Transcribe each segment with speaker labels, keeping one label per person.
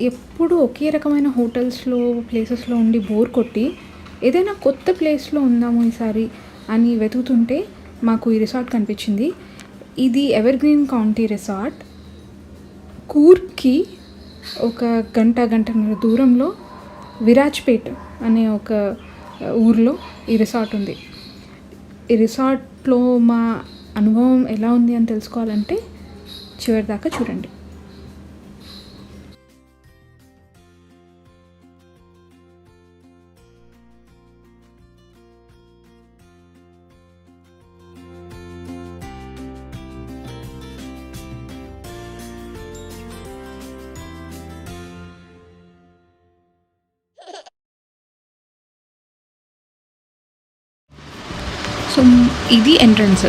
Speaker 1: ఎప్పుడు ఒకే రకమైన హోటల్స్‌లో, ప్లేసెస్‌లో ఉండి బోర్ కొట్టి, ఏదైనా కొత్త ప్లేస్‌లో ఉందాము ఈసారి అని వెతుకుతుంటే మాకు ఈ రిసార్ట్ కనిపించింది. ఇది ఎవర్‌గ్రీన్ కౌంటీ రిసార్ట్. కూర్గ్‌కి ఒక గంటన్నర దూరంలో విరాజ్‌పేట్ అనే ఒక ఊర్లో ఈ రిసార్ట్ ఉంది. ఈ రిసార్ట్‌లో మా అనుభవం ఎలా ఉంది అని తెలుసుకోవాలంటే చివరిదాకా చూడండి. సో ఇది ఎంట్రన్స్.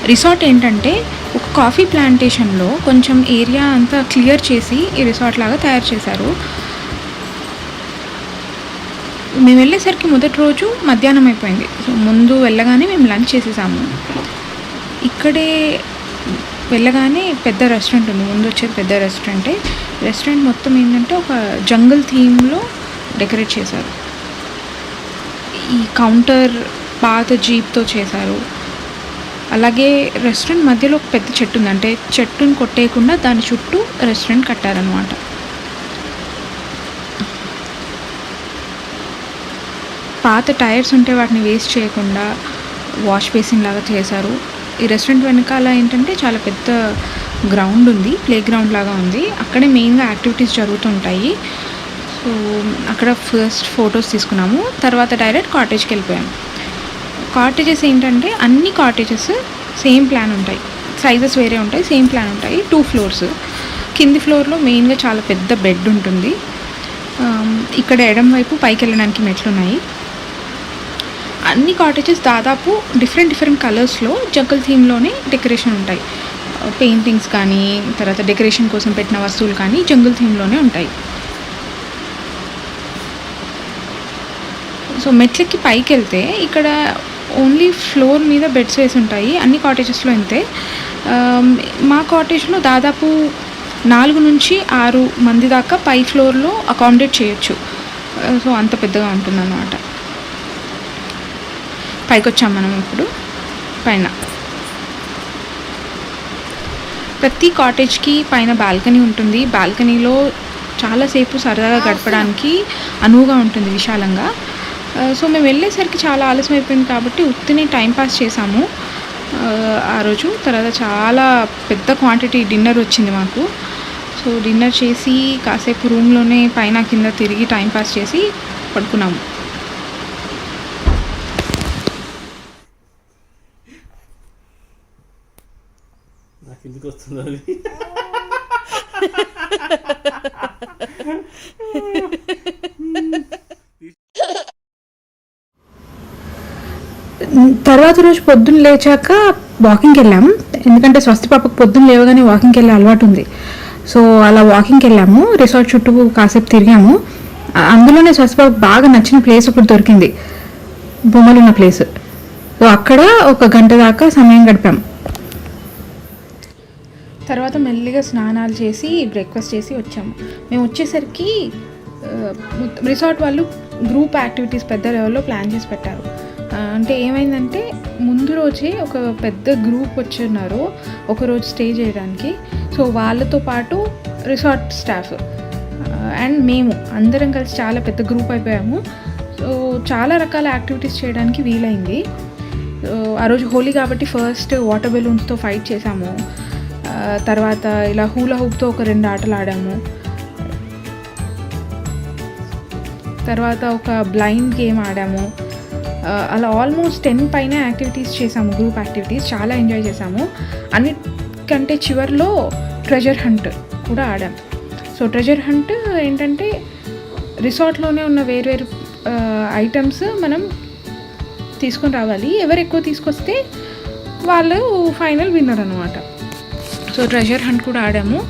Speaker 1: రిసార్ట్ ఏంటంటే ఒక కాఫీ ప్లాంటేషన్లో కొంచెం ఏరియా అంతా క్లియర్ చేసి ఈ రిసార్ట్ లాగా తయారు చేశారు. మేము వెళ్ళేసరికి మొదటి రోజు మధ్యాహ్నం అయిపోయింది. సో ముందు వెళ్ళగానే మేము లంచ్ చేసేసాము. ఇక్కడే వెళ్ళగానే పెద్ద రెస్టారెంట్ ఉంది. ముందు వచ్చేది పెద్ద రెస్టారెంటే. రెస్టారెంట్ మొత్తం ఏంటంటే ఒక జంగల్ థీమ్లో డెకరేట్ చేశారు. ఈ కౌంటర్ పాత జీప్తో చేశారు. అలాగే రెస్టారెంట్ మధ్యలో ఒక పెద్ద చెట్టు ఉంది. అంటే చెట్టుని కొట్టేయకుండా దాని చుట్టూ రెస్టారెంట్ కట్టారనమాట. పాత టైర్స్ ఉంటే వాటిని వేస్ట్ చేయకుండా వాష్ బేసిన్ లాగా చేశారు. ఈ రెస్టారెంట్ వెనకాల ఏంటంటే చాలా పెద్ద గ్రౌండ్ ఉంది, ప్లే గ్రౌండ్ లాగా ఉంది. అక్కడే మెయిన్గా యాక్టివిటీస్ జరుగుతుంటాయి. సో అక్కడ ఫస్ట్ ఫొటోస్ తీసుకున్నాము. తర్వాత డైరెక్ట్ కాటేజ్కి వెళ్ళిపోయాము. కాటేజెస్ ఏంటంటే అన్ని కాటేజెస్ సేమ్ ప్లాన్ ఉంటాయి. సైజెస్ వేరే ఉంటాయి, సేమ్ ప్లాన్ ఉంటాయి. 2 ఫ్లోర్స్. కింది ఫ్లోర్లో మెయిన్గా చాలా పెద్ద బెడ్ ఉంటుంది. ఇక్కడ ఎడం వైపు పైకి వెళ్ళడానికి మెట్లు ఉన్నాయి. అన్ని కాటేజెస్ దాదాపు డిఫరెంట్ కలర్స్లో జంగల్ థీమ్లోనే డెకరేషన్ ఉంటాయి. పెయింటింగ్స్ కానీ, తర్వాత డెకరేషన్ కోసం పెట్టిన వస్తువులు కానీ జంగల్ థీమ్లోనే ఉంటాయి. సో మెట్లకి పైకి వెళ్తే ఇక్కడ ఓన్లీ ఫ్లోర్ మీద బెడ్స్ వేసి ఉంటాయి. అన్ని కాటేజెస్లో అంతే. మా కాటేజ్లో దాదాపు 4 నుంచి 6 మంది దాకా పై ఫ్లోర్లో అకామిడేట్ చేయొచ్చు. సో అంత పెద్దగా ఉంటుందన్నమాట. పైకి వచ్చాం మనం ఇప్పుడు. పైన ప్రతి కాటేజ్కి పైన బాల్కనీ ఉంటుంది. బాల్కనీలో చాలాసేపు సరదాగా గడపడానికి అనువుగా ఉంటుంది, విశాలంగా. సో మేము వెళ్ళేసరికి చాలా ఆలస్యం అయిపోయింది కాబట్టి ఉత్తిని టైంపాస్ చేసాము ఆ రోజు. తర్వాత చాలా పెద్ద క్వాంటిటీ డిన్నర్ వచ్చింది మాకు. సో డిన్నర్ చేసి కాసేపు రూమ్లోనే పైన కింద తిరిగి టైంపాస్ చేసి పడుకున్నాము. తర్వాత రోజు పొద్దున్న లేచాక వాకింగ్కి వెళ్ళాము. ఎందుకంటే స్వస్తి పాపకు పొద్దున్న లేవగానే వాకింగ్కి వెళ్ళే అలవాటు ఉంది. సో అలా వాకింగ్కి వెళ్ళాము. రిసార్ట్ చుట్టూ కాసేపు తిరిగాము. అందులోనే స్వస్తి పాపకు బాగా నచ్చిన ప్లేస్ ఒకటి దొరికింది, బొమ్మలున్న ప్లేస్. సో అక్కడ ఒక గంట దాకా సమయం గడిపాము. తర్వాత మెల్లిగా స్నానాలు చేసి బ్రేక్ఫాస్ట్ చేసి వచ్చాము. మేము వచ్చేసరికి రిసార్ట్ వాళ్ళు గ్రూప్ యాక్టివిటీస్ పెద్ద లెవెల్లో ప్లాన్ చేసి పెట్టారు. అంటే ఏమైందంటే ముందు రోజే ఒక పెద్ద గ్రూప్ వచ్చున్నారు ఒకరోజు స్టే చేయడానికి. సో వాళ్ళతో పాటు రిసార్ట్ స్టాఫ్ అండ్ మేము అందరం కలిసి చాలా పెద్ద గ్రూప్ అయిపోయాము. సో చాలా రకాల యాక్టివిటీస్ చేయడానికి వీలైంది. ఆ రోజు హోలీ కాబట్టి ఫస్ట్ వాటర్ బెలూన్స్తో ఫైట్ చేసాము. తర్వాత ఇలా హూలా హూప్తో ఒక 2 ఆటలు ఆడాము. తర్వాత ఒక బ్లైండ్ గేమ్ ఆడాము. అలా ఆల్మోస్ట్ 10 పైన యాక్టివిటీస్ చేసాము, గ్రూప్ యాక్టివిటీస్. చాలా ఎంజాయ్ చేసాము. అన్నిటికంటే చివరిలో ట్రెజర్ హంట్ కూడా ఆడాము. సో ట్రెజర్ హంట్ ఏంటంటే రిసార్ట్లోనే ఉన్న వేరు ఐటమ్స్ మనం తీసుకొని రావాలి. ఎవరు ఎక్కువ తీసుకొస్తే వాళ్ళు ఫైనల్ విన్నర్ అనమాట. సో ట్రెజర్ హంట్ కూడా ఆడాము.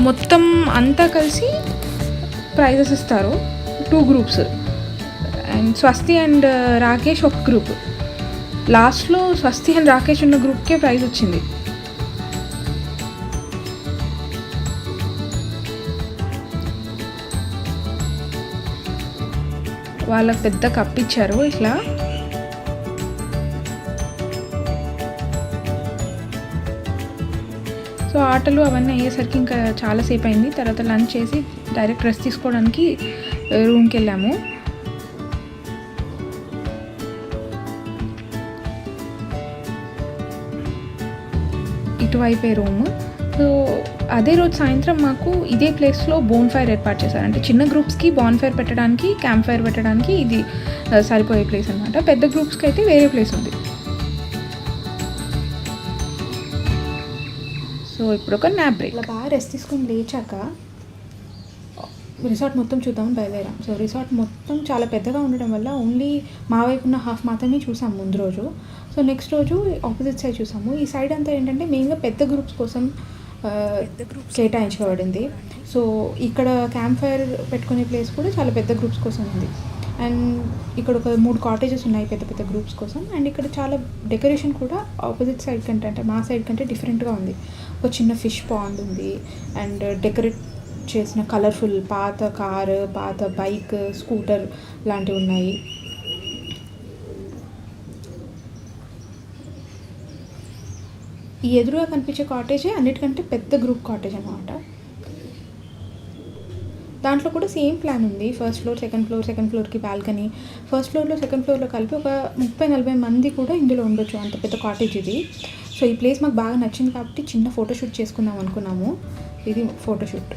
Speaker 1: మొత్తం అంతా కలిసి ప్రైజెస్ ఇస్తారు. 2 గ్రూప్స్. అండ్ స్వస్తి అండ్ రాకేష్ ఒక గ్రూప్. లాస్ట్లో స్వస్తి అండ్ రాకేష్ ఉన్న గ్రూప్కే ప్రైజ్ వచ్చింది. వాళ్ళకి పెద్ద కప్ ఇచ్చారు ఇట్లా. సో ఆటలు అవన్నీ అయ్యేసరికి ఇంకా చాలాసేపు అయింది. తర్వాత లంచ్ చేసి డైరెక్ట్ రెస్ట్ తీసుకోవడానికి రూమ్కి వెళ్ళాము. ఇటువైపే రూమ్. సో అదే రోజు సాయంత్రం మాకు ఇదే ప్లేస్లో బోన్ ఫైర్ ఏర్పాటు చేశారు. అంటే చిన్న గ్రూప్స్కి బాన్ ఫైర్ పెట్టడానికి, క్యాంప్ ఫైర్ పెట్టడానికి ఇది సరిపోయే ప్లేస్ అనమాట. పెద్ద గ్రూప్స్కి అయితే వేరే ప్లేస్ ఉంది. సో ఇప్పుడు ఒక న్యాప్ బ్రేక్. ఇలా బాగా రెస్ట్ తీసుకొని లేచాక రిసార్ట్ మొత్తం చూద్దామని బయలుదేరాం. సో రిసార్ట్ మొత్తం చాలా పెద్దగా ఉండడం వల్ల ఓన్లీ మా వైపు ఉన్న హాఫ్ మాత్రమే చూసాము ముందు రోజు. సో నెక్స్ట్ రోజు ఆపోజిట్ సైడ్ చూసాము. ఈ సైడ్ అంతా ఏంటంటే మెయిన్గా పెద్ద గ్రూప్స్ కోసం కేటాయించబడింది. సో ఇక్కడ క్యాంప్ ఫైర్ పెట్టుకునే ప్లేస్ కూడా చాలా పెద్ద గ్రూప్స్ కోసం ఉంది. అండ్ ఇక్కడ ఒక 3 కాటేజెస్ ఉన్నాయి పెద్ద పెద్ద గ్రూప్స్ కోసం. అండ్ ఇక్కడ చాలా డెకరేషన్ కూడా ఆపోజిట్ సైడ్ కంటే, అంటే మా సైడ్ కంటే డిఫరెంట్గా ఉంది. ఒక చిన్న ఫిష్ పాండ్ ఉంది అండ్ డెకరేట్ చేసిన కలర్ఫుల్ పాత కారు, పాత బైక్, స్కూటర్ లాంటివి ఉన్నాయి. ఈ ఎదురుగా కనిపించే కాటేజే అన్నిటికంటే పెద్ద గ్రూప్ కాటేజ్ అన్నమాట. దాంట్లో కూడా సేమ్ ప్లాన్ ఉంది. ఫస్ట్ ఫ్లోర్, సెకండ్ ఫ్లోర్కి బాల్కనీ. ఫస్ట్ ఫ్లోర్లో, సెకండ్ ఫ్లోర్లో కలిపి ఒక 30-40 మంది కూడా ఇందులో ఉండొచ్చు, అంత పెద్ద కాటేజ్ ఇది. సో ఈ ప్లేస్ మాకు బాగా నచ్చింది కాబట్టి చిన్న ఫోటోషూట్ చేసుకుందాం అనుకున్నాము. ఇది ఫోటోషూట్.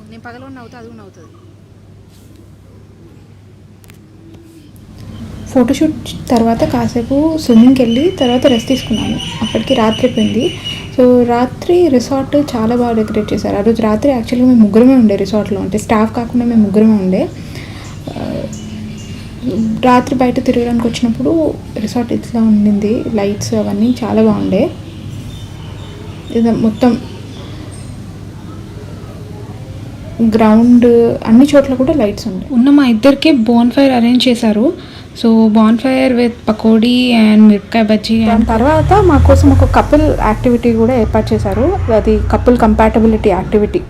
Speaker 1: నేను పగలో నవ్వుతా, అది కూడా నవ్వుతుంది. ఫోటోషూట్ తర్వాత కాసేపు స్విమ్మింగ్కి వెళ్ళి తర్వాత రెస్ట్ తీసుకున్నాము. అక్కడికి రాత్రి అయిపోయింది. సో రాత్రి రిసార్ట్ చాలా బాగా డెకరేట్ చేశారు. ఆ రోజు రాత్రి యాక్చువల్గా మేము ముగ్గురమే ఉండే రిసార్ట్లో, అంటే స్టాఫ్ కాకుండా మేము ముగ్గురమే ఉండే. రాత్రి బయట తిరగడానికి వచ్చినప్పుడు రిసార్ట్ ఇట్లా ఉండింది. లైట్స్ అవన్నీ చాలా బాగుండే. ఇది మొత్తం గ్రౌండ్ అన్ని చోట్ల కూడా లైట్స్ ఉన్నాయి. ఉన్న మా ఇద్దరికి బోన్ ఫైర్ అరేంజ్ చేశారు. So bonfire with pakodi and mirapakaya bajji. దాని తర్వాత మా కోసం ఒక కపుల్ యాక్టివిటీ కూడా ఏర్పాటు చేశారు. అది couple compatibility activity.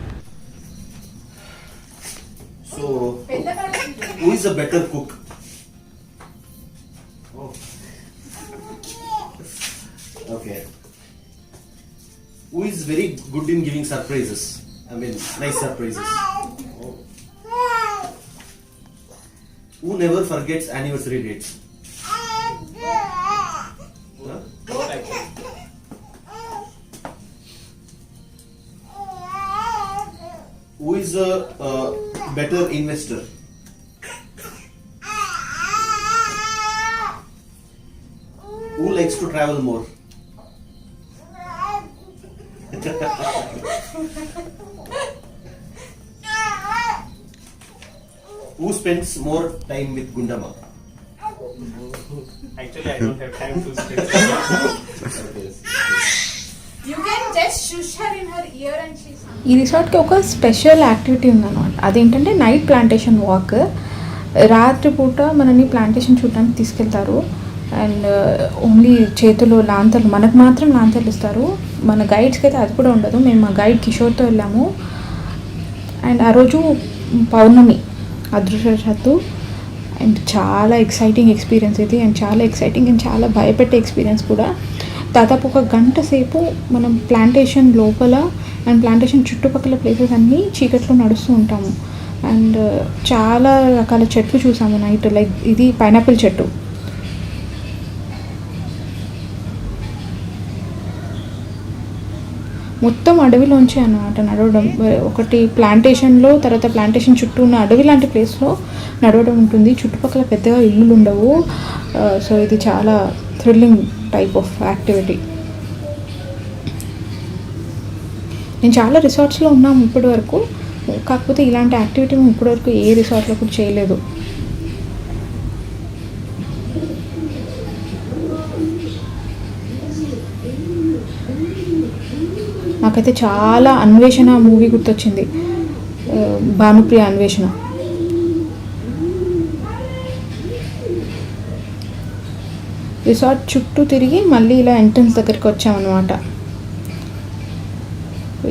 Speaker 2: So who is a better cook? Oh. Okay. Who is very good in giving surprises? I mean, nice surprises. Oh. Who never forgets anniversary dates? Huh? Who is a better investor? Who likes to travel more? Who spends more time with Gundama?
Speaker 3: Actually, I don't have time to spend.
Speaker 2: Okay.
Speaker 4: You can just shush her in her ear and she's.
Speaker 1: ఈ రిసార్ట్కి ఒక special activity ఉందన్నమాట. అదేంటంటే night plantation walk. రాత్రిపూట మనని plantation చూడడానికి తీసుకెళ్తారు. And only చేతులు లాంతర్లు, మనకు మాత్రం లాంతర్లు ఇస్తారు. మన గైడ్స్కి అయితే అది కూడా ఉండదు. మేము మా గైడ్ కిషోర్తో వెళ్ళాము. అండ్ ఆ రోజు పౌర్ణమి అదృష్టవశాత్తు. అండ్ చాలా ఎక్సైటింగ్ ఎక్స్పీరియన్స్ ఇది. అండ్ చాలా ఎక్సైటింగ్ అండ్ చాలా భయపెట్టే ఎక్స్పీరియన్స్ కూడా. దాదాపు 1 గంట సేపు మనం ప్లాంటేషన్ లోపల అండ్ ప్లాంటేషన్ చుట్టుపక్కల ప్లేసెస్ అన్నీ చీకట్లో నడుస్తూ ఉంటాము. అండ్ చాలా రకాల చెట్లు చూసాము నైట్. లైక్ ఇది పైనాపిల్ చెట్టు. మొత్తం అడవిలోంచి అన్నమాట నడవడం. ఒకటి ప్లాంటేషన్లో, తర్వాత ప్లాంటేషన్ చుట్టూ ఉన్న అడవి లాంటి ప్లేస్లో నడవడం ఉంటుంది. చుట్టుపక్కల పెద్దగా ఇల్లులు ఉండవు. సో ఇది చాలా థ్రిల్లింగ్ టైప్ ఆఫ్ యాక్టివిటీ. నేను చాలా రిసార్ట్స్లో ఉన్నాము ఇప్పటి వరకు, కాకపోతే ఇలాంటి యాక్టివిటీ మేము ఇప్పటివరకు ఏ రిసార్ట్లో కూడా చేయలేదు. నాకైతే చాలా అన్వేషణ మూవీ గుర్తొచ్చింది, భానుప్రియ అన్వేషణ. రిసార్ట్ చుట్టూ తిరిగి మళ్ళీ ఇలా ఎంట్రన్స్ దగ్గరికి వచ్చామన్నమాట.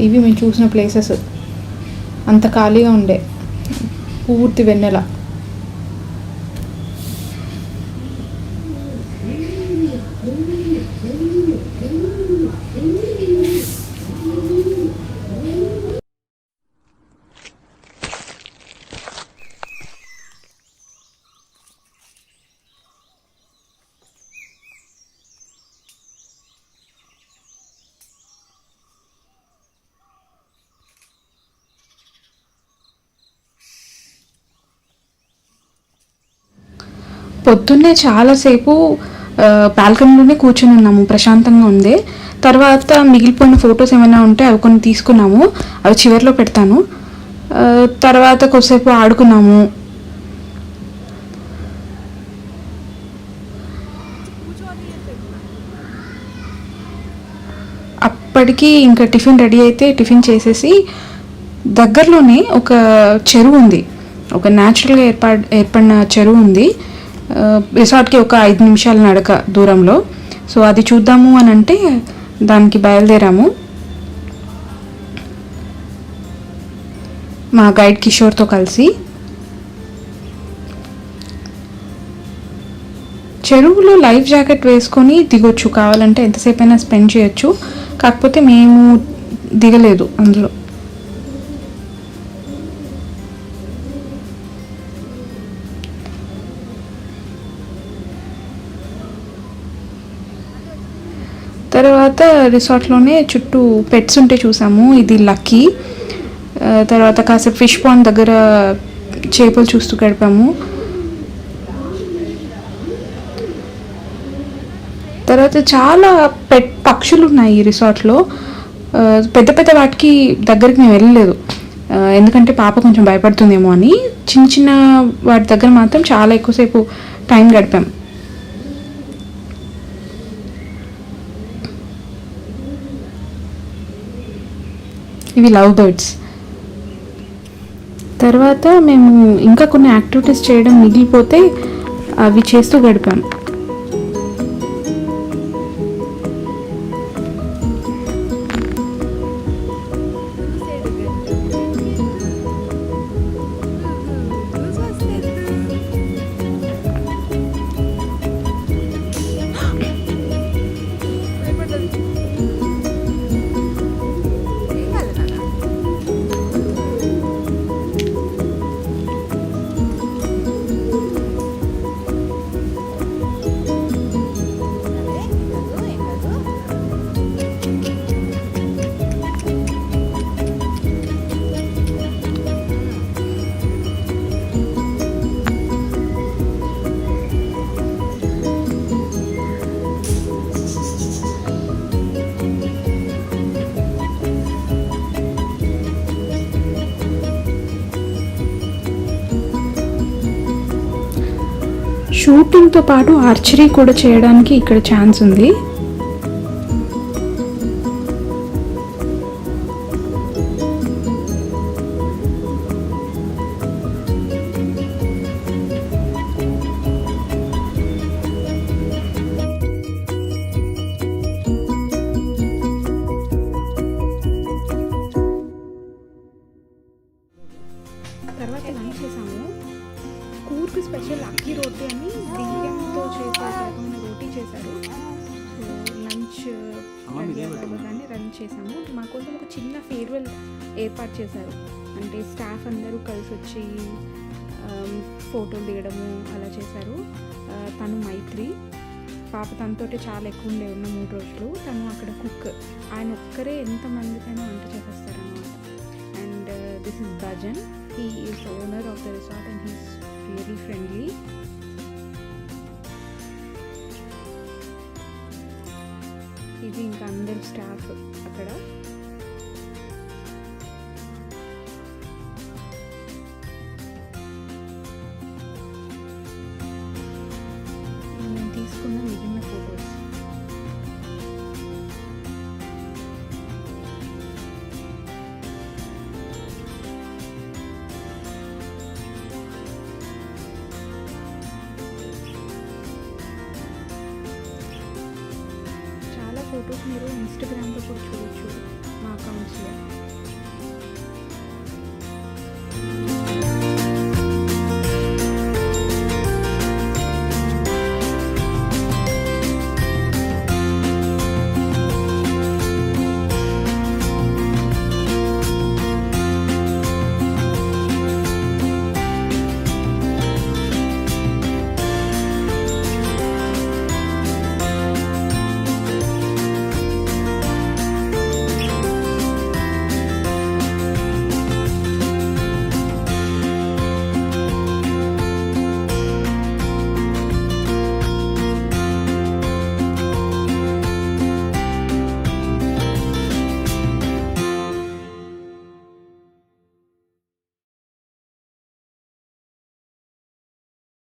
Speaker 1: ఇవి మేము చూసిన ప్లేసెస్. అంత ఖాళీగా ఉండే, పూర్తి వెన్నెల. పొద్దున్నే చాలాసేపు బాల్కనీలోనే కూర్చొని ఉన్నాము, ప్రశాంతంగా ఉంది. తర్వాత మిగిలిపోయిన ఫొటోస్ ఏమైనా ఉంటే అవి కొన్ని తీసుకున్నాము, అవి చివరిలో పెడతాను. తర్వాత కొద్దిసేపు ఆడుకున్నాము. అప్పటికి ఇంకా టిఫిన్ రెడీ అయితే టిఫిన్ చేసేసి, దగ్గరలోనే ఒక చెరువు ఉంది, ఒక న్యాచురల్గా ఏర్పడిన చెరువు ఉంది రిసార్ట్కి ఒక 5 నిమిషాల నడక దూరంలో. సో అది చూద్దాము అని అంటే దానికి బయలుదేరాము మా గైడ్ కిషోర్తో కలిసి. చెరువులో లైఫ్ జాకెట్ వేసుకొని దిగొచ్చు, కావాలంటే ఎంతసేపు అయినా స్పెండ్ చేయొచ్చు. కాకపోతే మేము దిగలేదు అందులో. తర్వాత రిసార్ట్లోనే చుట్టూ పెట్స్ ఉంటే చూసాము, ఇది లక్కీ. తర్వాత కాసేపు ఫిష్ పాండ్ దగ్గర చేపలు చూస్తూ గడిపాము. తర్వాత చాలా పక్షులు ఉన్నాయి ఈ రిసార్ట్లో. పెద్ద పెద్ద వాటికి దగ్గరికి మేము వెళ్ళలేదు, ఎందుకంటే పాప కొంచెం భయపడుతుందేమో అని. చిన్న చిన్న వాటి దగ్గర మాత్రం చాలా ఎక్కువసేపు టైం గడిపాం. ఇవి లవ్ బర్డ్స్. తర్వాత మేము ఇంకా కొన్ని యాక్టివిటీస్ చేయడం మిగిలిపోతే అవి చేస్తూ గడిపాం. షూటింగ్తో పాటు ఆర్చరీ కూడా చేయడానికి ఇక్కడ ఛాన్స్ ఉంది. తర్వాత లంచ్ చేసాము. కూర్గ్ స్పెషల్ అక్కి రోటీ అని బియ్యంతో చేసే రోటీ చేశారు. సో లంచ్ కానీ రన్ చేసాము. మా కోసం ఒక చిన్న ఫేర్వెల్ ఏర్పాటు చేశారు. అంటే స్టాఫ్ అందరూ కలిసి వచ్చి ఫోటోలు దిగడము అలా చేశారు. తను మైత్రి పాప, తనతోటి చాలా ఎక్కువ ఉన్న 3 రోజులు. తను అక్కడ కుక్, ఆయన ఒక్కరే ఎంతమందికైనా వంట చేసేస్తారనమాట. And this is Bhajan, he is the owner of the resort and he's very friendly. ఇది ఇంకా అందరు స్టాఫ్ అక్కడ. నేను తీసుకున్న మిగిలిన ఫొటోస్. ఫొటోస్ మీరు ఇన్స్టాగ్రామ్లో కూడా చూడొచ్చు మా అకౌంట్స్లో.